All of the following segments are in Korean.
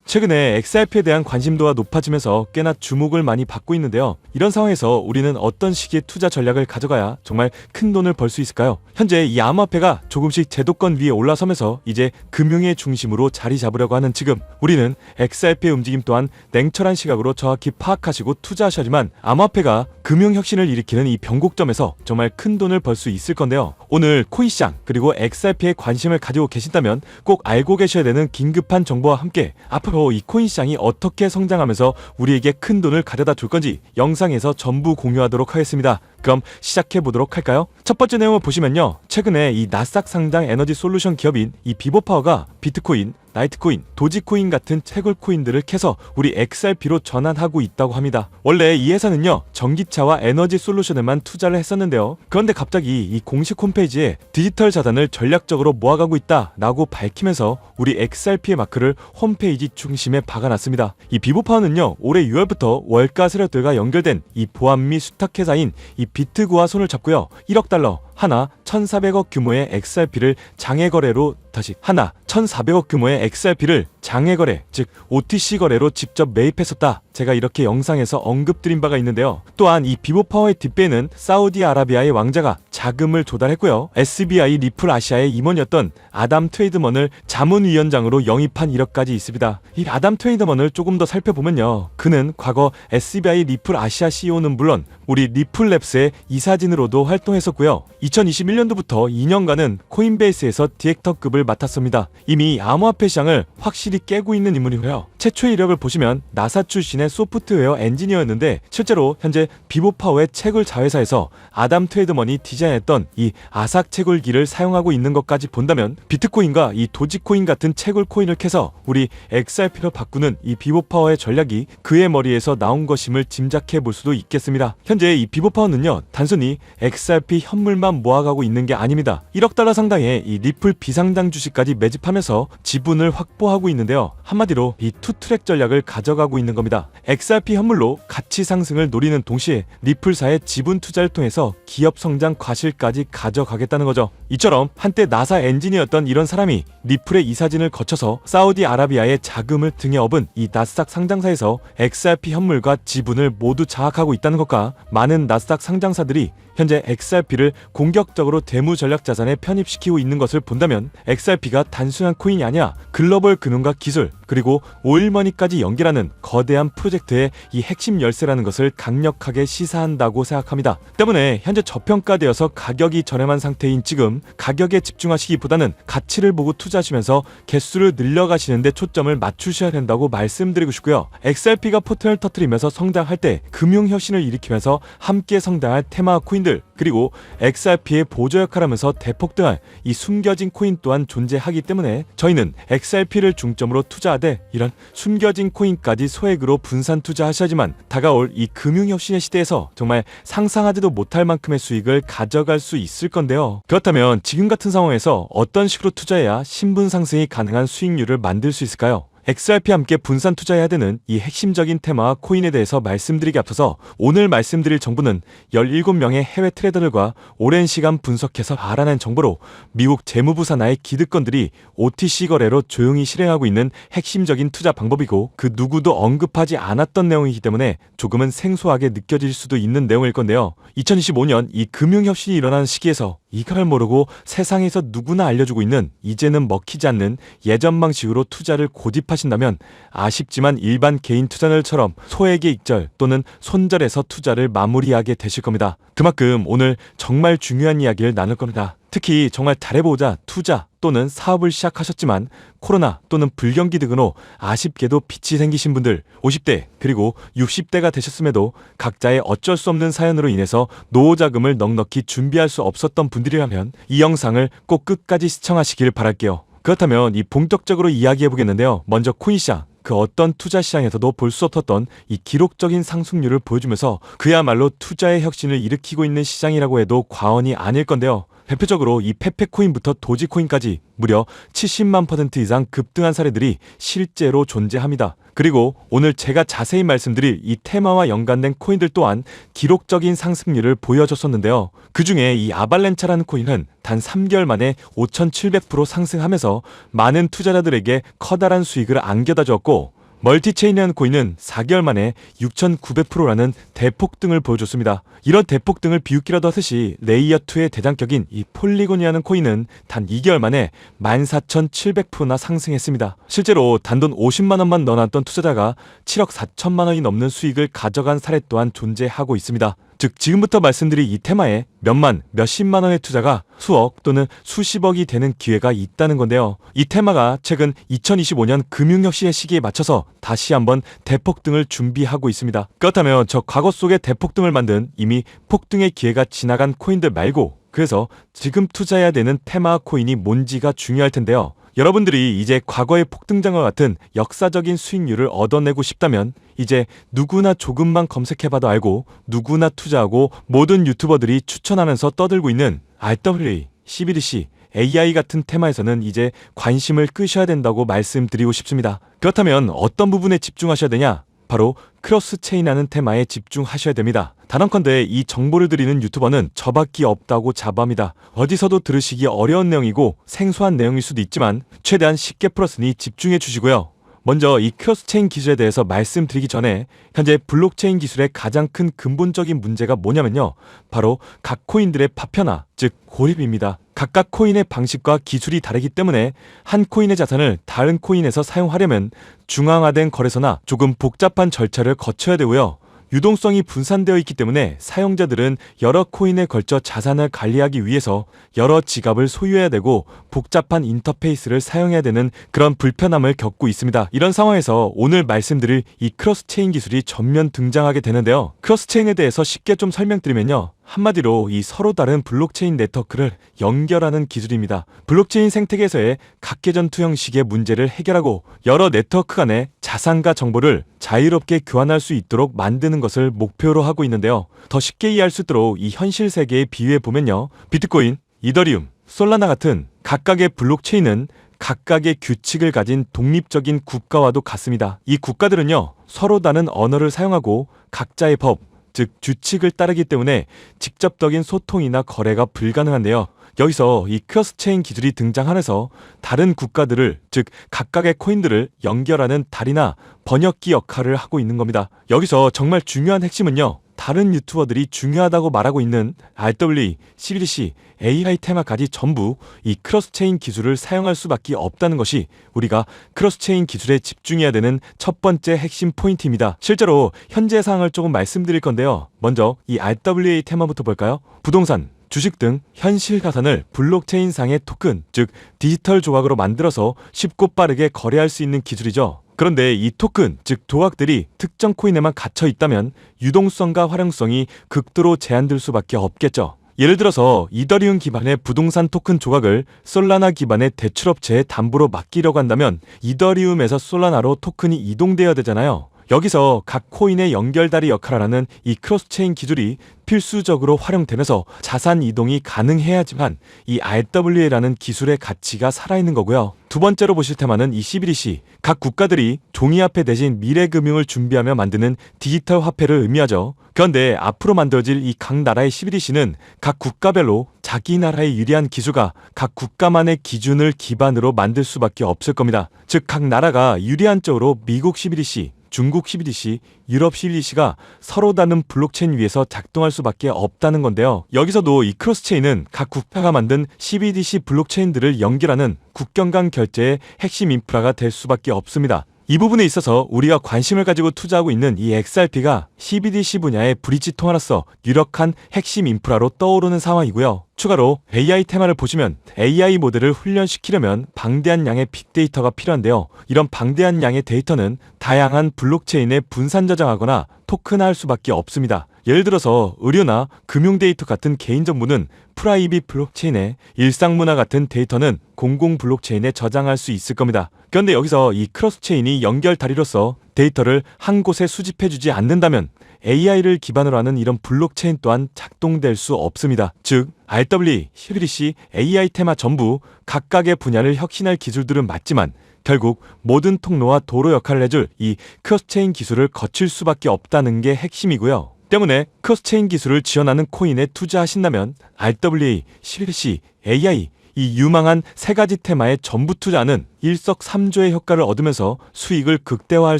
최근에 XRP에 대한 관심도가 높아지면서 꽤나 주목을 많이 받고 있는데요. 이런 상황에서 우리는 어떤 식의 투자 전략을 가져가야 정말 큰 돈을 벌 수 있을까요? 현재 이 암호화폐가 조금씩 제도권 위에 올라서면서 이제 금융의 중심으로 자리 잡으려고 하는 지금, 우리는 XRP의 움직임 또한 냉철한 시각으로 정확히 파악하시고 투자하셔야지만 암호화폐가 금융혁신을 일으키는 이 변곡점에서 정말 큰 돈을 벌 수 있을 건데요. 오늘 코인시장 그리고 XRP에 관심을 가지고 계신다면 꼭 알고 계셔야 되는 긴급한 정보와 함께 앞으로 이 코인시장이 어떻게 성장하면서 우리에게 큰 돈을 가져다 줄 건지 영상에서 전부 공유하도록 하겠습니다. 그럼 시작해 보도록 할까요? 첫 번째 내용을 보시면요, 최근에 이 나스닥 상장 에너지 솔루션 기업인 이 비보파워가 비트코인, 라이트코인, 도지코인 같은 채굴 코인들을 캐서 우리 XRP로 전환하고 있다고 합니다. 원래 이 회사는요, 전기차와 에너지 솔루션에만 투자를 했었는데요. 그런데 갑자기 이 공식 홈페이지에 디지털 자산을 전략적으로 모아가고 있다라고 밝히면서 우리 XRP의 마크를 홈페이지 중심에 박아놨습니다. 이 비보파워는요, 올해 6월부터 월가 세력들과 연결된 이 보안 및 수탁 회사인 이 비트고와 손을 잡고요, 1억 달러 하나 1,400억 규모의 XRP를 장외거래로 하나 1,400억 규모의 XRP를 장외거래, 즉 OTC 거래로 직접 매입했었다, 제가 이렇게 영상에서 언급드린 바가 있는데요. 또한 이 비보파워의 뒷배에는 사우디아라비아의 왕자가 자금을 조달했고요, SBI 리플 아시아의 임원이었던 아담 트웨이드먼을 자문위원장으로 영입한 이력까지 있습니다. 이 아담 트웨이드먼을 조금 더 살펴보면요, 그는 과거 SBI 리플 아시아 CEO는 물론 우리 리플랩스의 이사진으로도 활동했었고요, 2021년도부터 2년간은 코인베이스에서 디렉터급을 맡았습니다. 이미 암호화폐 시장을 확실히 깨고 있는 인물이고요. 최초의 이력을 보시면 나사 출신의 소프트웨어 엔지니어였는데 실제로 현재 비보파워의 채굴 자회사에서 아담 트웨이드먼이 디자인했던 이 아삭 채굴기를 사용하고 있는 것까지 본다면 비트코인과 이 도지코인 같은 채굴 코인을 캐서 우리 XRP로 바꾸는 이 비보파워의 전략이 그의 머리에서 나온 것임을 짐작해 볼 수도 있겠습니다. 현재 이 비보파워는요, 단순히 XRP 현물만 모아가고 있는 게 아닙니다. 1억 달러 상당의 이 리플 비상장 주식까지 매집하면서 지분을 확보하고 있는데요. 한마디로 이 투트랙 전략을 가져가고 있는 겁니다. XRP 현물로 가치 상승을 노리는 동시에 리플사의 지분 투자를 통해서 기업 성장 과실까지 가져가겠다는 거죠. 이처럼 한때 나사 엔지니어였던 이런 사람이 리플의 이사진을 거쳐서 사우디아라비아의 자금을 등에 업은 이 나스닥 상장사에서 XRP 현물과 지분을 모두 장악하고 있다는 것과 많은 나스닥 상장사들이 현재 XRP를 공격적으로 대무 전략 자산에 편입시키고 있는 것을 본다면 XRP가 단순한 코인이 아니라 글로벌 금융과 기술 그리고 오일머니까지 연결하는 거대한 프로젝트의 이 핵심 열쇠라는 것을 강력하게 시사한다고 생각합니다. 때문에 현재 저평가되어서 가격이 저렴한 상태인 지금 가격에 집중하시기보다는 가치를 보고 투자하시면서 개수를 늘려가시는 데 초점을 맞추셔야 된다고 말씀드리고 싶고요. XRP가 포텐을 터뜨리면서 성장할 때 금융혁신을 일으키면서 함께 성장할 테마 코인들 그리고 XRP의 보조 역할하면서 대폭등할 이 숨겨진 코인 또한 존재하기 때문에 저희는 XRP를 중점으로 투자하되 이런 숨겨진 코인까지 소액으로 분산 투자하셔야지만 다가올 이 금융혁신의 시대에서 정말 상상하지도 못할 만큼의 수익을 가져갈 수 있을 건데요. 그렇다면 지금 같은 상황에서 어떤 식으로 투자해야 신분 상승이 가능한 수익률을 만들 수 있을까요? XRP와 함께 분산 투자해야 되는 이 핵심적인 테마와 코인에 대해서 말씀드리기 앞서서 오늘 말씀드릴 정보는 17명의 해외 트레이더들과 오랜 시간 분석해서 알아낸 정보로 미국 재무부 산하의 기득권들이 OTC 거래로 조용히 실행하고 있는 핵심적인 투자 방법이고 그 누구도 언급하지 않았던 내용이기 때문에 조금은 생소하게 느껴질 수도 있는 내용일 건데요. 2025년 이 금융혁신이 일어나는 시기에서 이걸 모르고 세상에서 누구나 알려주고 있는 이제는 먹히지 않는 예전 방식으로 투자를 고집하신다면 아쉽지만 일반 개인 투자들처럼 소액의 익절 또는 손절해서 투자를 마무리하게 되실 겁니다. 그만큼 오늘 정말 중요한 이야기를 나눌 겁니다. 특히 정말 잘해보자 투자 또는 사업을 시작하셨지만 코로나 또는 불경기 등으로 아쉽게도 빚이 생기신 분들 50대 그리고 60대가 되셨음에도 각자의 어쩔 수 없는 사연으로 인해서 노후자금을 넉넉히 준비할 수 없었던 분들이라면 이 영상을 꼭 끝까지 시청하시길 바랄게요. 그렇다면 이 본격적으로 이야기해보겠는데요. 먼저 코인시장 그 어떤 투자 시장에서도 볼 수 없었던 이 기록적인 상승률을 보여주면서 그야말로 투자의 혁신을 일으키고 있는 시장이라고 해도 과언이 아닐 건데요. 대표적으로 이 페페코인부터 도지코인까지 무려 70만 % 이상 급등한 사례들이 실제로 존재합니다. 그리고 오늘 제가 자세히 말씀드릴 이 테마와 연관된 코인들 또한 기록적인 상승률을 보여줬었는데요. 그 중에 이 아발렌차라는 코인은 단 3개월 만에 5,700% 상승하면서 많은 투자자들에게 커다란 수익을 안겨다 주었고 멀티체인이라는 코인은 4개월 만에 6,900%라는 대폭등을 보여줬습니다. 이런 대폭등을 비웃기라도 하듯이 레이어2의 대장격인 이 폴리곤이라는 코인은 단 2개월 만에 14,700%나 상승했습니다. 실제로 단돈 50만원만 넣어놨던 투자자가 7억 4천만원이 넘는 수익을 가져간 사례 또한 존재하고 있습니다. 즉 지금부터 말씀드릴 이 테마에 몇만, 몇십만원의 투자가 수억 또는 수십억이 되는 기회가 있다는 건데요. 이 테마가 최근 2025년 금융혁신의 시기에 맞춰서 다시 한번 대폭등을 준비하고 있습니다. 그렇다면 저 과거 속의 대폭등을 만든 이미 폭등의 기회가 지나간 코인들 말고 그래서 지금 투자해야 되는 테마 코인이 뭔지가 중요할 텐데요. 여러분들이 이제 과거의 폭등장과 같은 역사적인 수익률을 얻어내고 싶다면 이제 누구나 조금만 검색해봐도 알고 누구나 투자하고 모든 유튜버들이 추천하면서 떠들고 있는 RWA, CBDC, AI 같은 테마에서는 이제 관심을 끄셔야 된다고 말씀드리고 싶습니다. 그렇다면 어떤 부분에 집중하셔야 되냐? 바로 크로스체인이라는 테마에 집중하셔야 됩니다. 단언컨대 이 정보를 드리는 유튜버는 저밖에 없다고 자부합니다. 어디서도 들으시기 어려운 내용이고 생소한 내용일 수도 있지만 최대한 쉽게 풀었으니 집중해 주시고요. 먼저 이 크로스체인 기술에 대해서 말씀드리기 전에 현재 블록체인 기술의 가장 큰 근본적인 문제가 뭐냐면요. 바로 각 코인들의 파편화, 즉 고립입니다. 각각 코인의 방식과 기술이 다르기 때문에 한 코인의 자산을 다른 코인에서 사용하려면 중앙화된 거래소나 조금 복잡한 절차를 거쳐야 되고요. 유동성이 분산되어 있기 때문에 사용자들은 여러 코인에 걸쳐 자산을 관리하기 위해서 여러 지갑을 소유해야 되고 복잡한 인터페이스를 사용해야 되는 그런 불편함을 겪고 있습니다. 이런 상황에서 오늘 말씀드릴 이 크로스체인 기술이 전면 등장하게 되는데요. 크로스체인에 대해서 쉽게 좀 설명드리면요. 한마디로 이 서로 다른 블록체인 네트워크를 연결하는 기술입니다. 블록체인 생태계에서의 각계전투 형식의 문제를 해결하고 여러 네트워크 간의 자산과 정보를 자유롭게 교환할 수 있도록 만드는 것을 목표로 하고 있는데요. 더 쉽게 이해할 수 있도록 이 현실 세계에 비유해보면요. 비트코인, 이더리움, 솔라나 같은 각각의 블록체인은 각각의 규칙을 가진 독립적인 국가와도 같습니다. 이 국가들은요. 서로 다른 언어를 사용하고 각자의 법, 즉 규칙을 따르기 때문에 직접적인 소통이나 거래가 불가능한데요. 여기서 이 크로스체인 기술이 등장하면서 다른 국가들을, 즉 각각의 코인들을 연결하는 다리나 번역기 역할을 하고 있는 겁니다. 여기서 정말 중요한 핵심은요. 다른 유튜버들이 중요하다고 말하고 있는 RWA, CBDC, AI 테마까지 전부 이 크로스체인 기술을 사용할 수밖에 없다는 것이 우리가 크로스체인 기술에 집중해야 되는 첫 번째 핵심 포인트입니다. 실제로 현재 상황을 조금 말씀드릴 건데요. 먼저 이 RWA 테마부터 볼까요? 부동산, 주식 등 현실 자산을 블록체인상의 토큰, 즉 디지털 조각으로 만들어서 쉽고 빠르게 거래할 수 있는 기술이죠. 그런데 이 토큰, 즉 조각들이 특정 코인에만 갇혀 있다면 유동성과 활용성이 극도로 제한될 수밖에 없겠죠. 예를 들어서 이더리움 기반의 부동산 토큰 조각을 솔라나 기반의 대출업체에 담보로 맡기려고 한다면 이더리움에서 솔라나로 토큰이 이동되어야 되잖아요. 여기서 각 코인의 연결다리 역할을 하는 이 크로스체인 기술이 필수적으로 활용되면서 자산 이동이 가능해야지만 이 RWA라는 기술의 가치가 살아있는 거고요. 두 번째로 보실 테마는 이 CBDC, 각 국가들이 종이화폐 대신 미래금융을 준비하며 만드는 디지털 화폐를 의미하죠. 그런데 앞으로 만들어질 이 각 나라의 CBDC는 각 국가별로 자기 나라의 유리한 기술과 각 국가만의 기준을 기반으로 만들 수밖에 없을 겁니다. 즉 각 나라가 유리한 쪽으로 미국 CBDC, 중국 CBDC, 유럽 CBDC가 서로 다른 블록체인 위에서 작동할 수밖에 없다는 건데요. 여기서도 이 크로스체인은 각 국가가 만든 CBDC 블록체인들을 연결하는 국경 간 결제의 핵심 인프라가 될 수밖에 없습니다. 이 부분에 있어서 우리가 관심을 가지고 투자하고 있는 이 XRP가 CBDC 분야의 브릿지 통화로서 유력한 핵심 인프라로 떠오르는 상황이고요. 추가로 AI 테마를 보시면 AI 모델을 훈련시키려면 방대한 양의 빅데이터가 필요한데요. 이런 방대한 양의 데이터는 다양한 블록체인에 분산 저장하거나 토큰화할 수밖에 없습니다. 예를 들어서 의료나 금융 데이터 같은 개인정보는 프라이빗 블록체인에, 일상문화 같은 데이터는 공공 블록체인에 저장할 수 있을 겁니다. 그런데 여기서 이 크로스체인이 연결 다리로서 데이터를 한 곳에 수집해주지 않는다면 AI를 기반으로 하는 이런 블록체인 또한 작동될 수 없습니다. 즉 RWA, CBDC, AI 테마 전부 각각의 분야를 혁신할 기술들은 맞지만 결국 모든 통로와 도로 역할을 해줄 이 크로스체인 기술을 거칠 수밖에 없다는 게 핵심이고요. 때문에 크로스체인 기술을 지원하는 코인에 투자하신다면 RWA, CBDC, AI 이 유망한 세 가지 테마에 전부 투자하는 일석삼조의 효과를 얻으면서 수익을 극대화할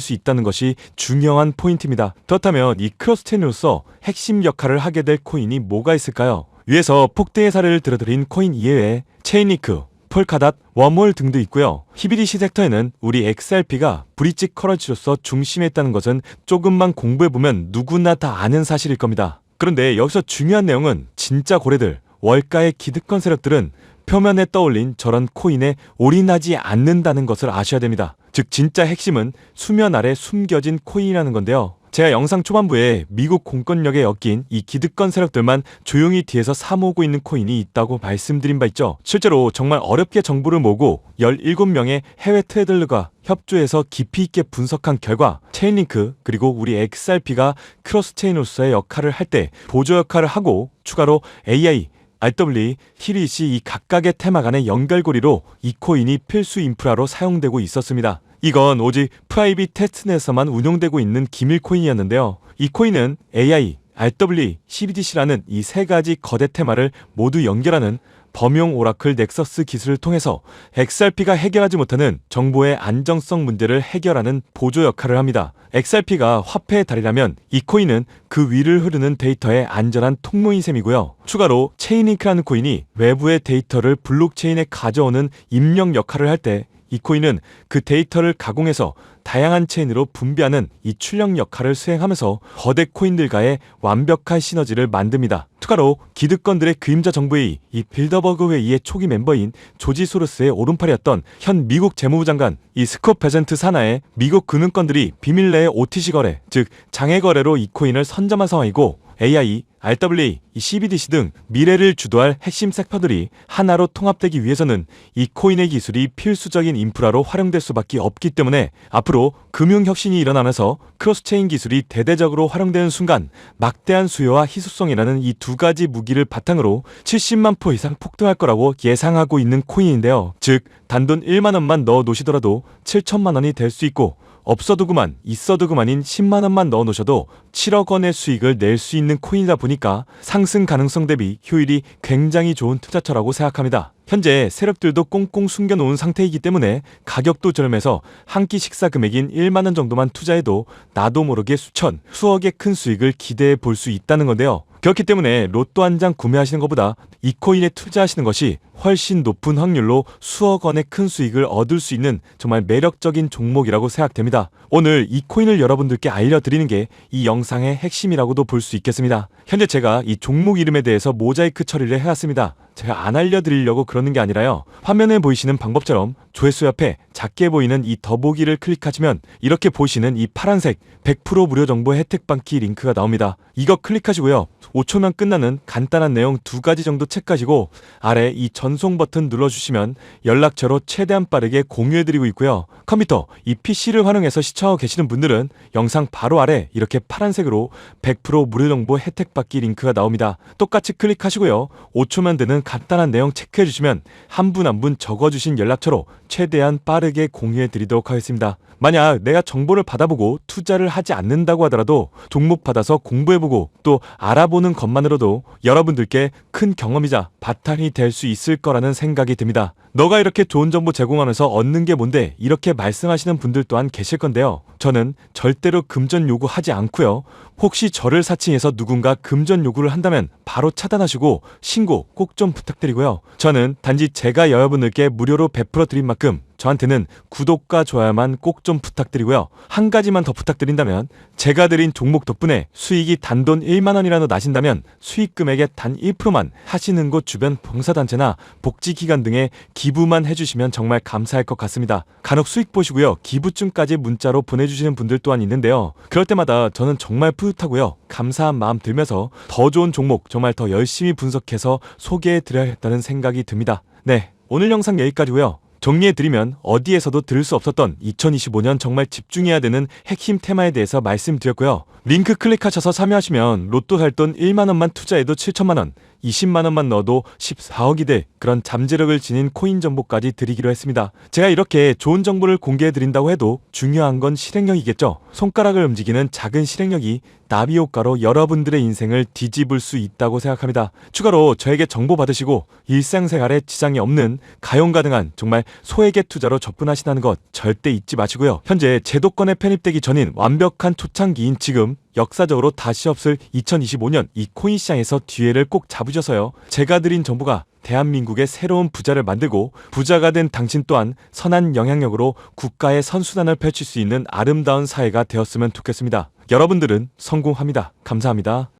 수 있다는 것이 중요한 포인트입니다. 그렇다면 이 크로스체인으로서 핵심 역할을 하게 될 코인이 뭐가 있을까요? 위에서 폭등의 사례를 들어드린 코인 이외에 체인리크, 폴카닷, 웜홀 등도 있고요. 히비디시 섹터에는 우리 XRP가 브릿지 커런시로서 중심에 있다는 것은 조금만 공부해보면 누구나 다 아는 사실일 겁니다. 그런데 여기서 중요한 내용은 진짜 고래들, 월가의 기득권 세력들은 표면에 떠올린 저런 코인에 올인하지 않는다는 것을 아셔야 됩니다. 즉 진짜 핵심은 수면 아래 숨겨진 코인이라는 건데요. 제가 영상 초반부에 미국 공권력에 엮인 이 기득권 세력들만 조용히 뒤에서 사모으고 있는 코인이 있다고 말씀드린 바 있죠. 실제로 정말 어렵게 정보를 모으고 17명의 해외 트레이더들과 협조해서 깊이 있게 분석한 결과 체인링크 그리고 우리 XRP가 크로스체인으로서의 역할을 할 때 보조 역할을 하고 추가로 AI, RW, 히릿이 이 각각의 테마 간의 연결고리로 이 코인이 필수 인프라로 사용되고 있었습니다. 이건 오직 프라이빗 테스트넷에서만 운용되고 있는 기밀 코인이었는데요. 이 코인은 AI, RW, CBDC라는 이 세 가지 거대 테마를 모두 연결하는 범용 오라클 넥서스 기술을 통해서 XRP가 해결하지 못하는 정보의 안정성 문제를 해결하는 보조 역할을 합니다. XRP가 화폐의 다리라면 이 코인은 그 위를 흐르는 데이터의 안전한 통로인 셈이고요. 추가로 체인링크라는 코인이 외부의 데이터를 블록체인에 가져오는 입력 역할을 할 때 이 코인은 그 데이터를 가공해서 다양한 체인으로 분배하는 이 출력 역할을 수행하면서 거대 코인들과의 완벽한 시너지를 만듭니다. 추가로 기득권들의 그림자 정부의 이 빌더버그 회의의 초기 멤버인 조지 소로스의 오른팔이었던 현 미국 재무부 장관 이 스콧 베젠트 산하의 미국 금융권들이 비밀 내의 OTC 거래, 즉 장외 거래로 이 코인을 선점한 상황이고 AI, RWA, CBDC 등 미래를 주도할 핵심 섹터들이 하나로 통합되기 위해서는 이 코인의 기술이 필수적인 인프라로 활용될 수밖에 없기 때문에 앞으로 금융혁신이 일어나면서 크로스체인 기술이 대대적으로 활용되는 순간 막대한 수요와 희소성이라는 이 두 가지 무기를 바탕으로 70만 포 이상 폭등할 거라고 예상하고 있는 코인인데요. 즉 단돈 1만 원만 넣어 놓으시더라도 7천만 원이 될 수 있고 없어도 그만 있어도 그만인 10만 원만 넣어 놓으셔도 7억 원의 수익을 낼 수 있는 코인이다 보니까 상승 가능성 대비 효율이 굉장히 좋은 투자처라고 생각합니다. 현재 세력들도 꽁꽁 숨겨놓은 상태이기 때문에 가격도 저렴해서 한 끼 식사 금액인 1만 원 정도만 투자해도 나도 모르게 수천, 수억의 큰 수익을 기대해 볼 수 있다는 건데요. 그렇기 때문에 로또 한 장 구매하시는 것보다 이 코인에 투자하시는 것이 훨씬 높은 확률로 수억 원의 큰 수익을 얻을 수 있는 정말 매력적인 종목이라고 생각됩니다. 오늘 이 코인을 여러분들께 알려드리는 게 이 영상의 핵심이라고도 볼 수 있겠습니다. 현재 제가 이 종목 이름에 대해서 모자이크 처리를 해왔습니다. 제가 안 알려드리려고 그러는 게 아니라요. 화면에 보이시는 방법처럼 조회수 옆에 작게 보이는 이 더보기를 클릭하시면 이렇게 보시는 이 파란색 100% 무료 정보 혜택 받기 링크가 나옵니다. 이거 클릭하시고요. 5초면 끝나는 간단한 내용 2가지 정도 체크하시고 아래 이 전송 버튼 눌러주시면 연락처로 최대한 빠르게 공유해드리고 있고요. 컴퓨터, 이 PC를 활용해서 시청하고 계시는 분들은 영상 바로 아래 이렇게 파란색으로 100% 무료 정보 혜택 받기 링크가 나옵니다. 똑같이 클릭하시고요. 5초면 되는 간단한 내용 체크해주시면 한 분 한 분 적어주신 연락처로 최대한 빠르게 공유해드리도록 하겠습니다. 만약 내가 정보를 받아보고 투자를 하지 않는다고 하더라도 종목 받아서 공부해보고 또 알아보는 것만으로도 여러분들께 큰 경험이자 바탕이 될 수 있을 거라는 생각이 듭니다. 너가 이렇게 좋은 정보 제공하면서 얻는 게 뭔데 이렇게 말씀하시는 분들 또한 계실 건데요. 저는 절대로 금전 요구하지 않고요. 혹시 저를 사칭해서 누군가 금전 요구를 한다면 바로 차단하시고 신고 꼭 좀 부탁드리고요. 저는 단지 제가 여러분들께 무료로 베풀어 드린 만큼 저한테는 구독과 좋아요만 꼭 좀 부탁드리고요. 한 가지만 더 부탁드린다면 제가 드린 종목 덕분에 수익이 단돈 1만 원이라도 나신다면 수익 금액의 단 1%만 하시는 곳 주변 봉사단체나 복지기관 등에 기부만 해주시면 정말 감사할 것 같습니다. 간혹 수익 보시고요. 기부증까지 문자로 보내주시는 분들 또한 있는데요. 그럴 때마다 저는 정말 뿌듯하고요. 감사한 마음 들면서 더 좋은 종목 정말 더 열심히 분석해서 소개해드려야겠다는 생각이 듭니다. 네, 오늘 영상 여기까지고요. 정리해드리면 어디에서도 들을 수 없었던 2025년 정말 집중해야 되는 핵심 테마에 대해서 말씀드렸고요. 링크 클릭하셔서 참여하시면 로또 살 돈 1만 원만 투자해도 7천만 원, 20만 원만 넣어도 14억이 될 그런 잠재력을 지닌 코인 정보까지 드리기로 했습니다. 제가 이렇게 좋은 정보를 공개해 드린다고 해도 중요한 건 실행력이겠죠. 손가락을 움직이는 작은 실행력이 나비 효과로 여러분들의 인생을 뒤집을 수 있다고 생각합니다. 추가로 저에게 정보 받으시고 일상생활에 지장이 없는 가용 가능한 정말 소액의 투자로 접근하신다는 것 절대 잊지 마시고요. 현재 제도권에 편입되기 전인 완벽한 초창기인 지금 역사적으로 다시 없을 2025년 이 코인 시장에서 뒤에를 꼭 잡으셔서요. 제가 드린 정보가 대한민국의 새로운 부자를 만들고 부자가 된 당신 또한 선한 영향력으로 국가의 선수단을 펼칠 수 있는 아름다운 사회가 되었으면 좋겠습니다. 여러분들은 성공합니다. 감사합니다.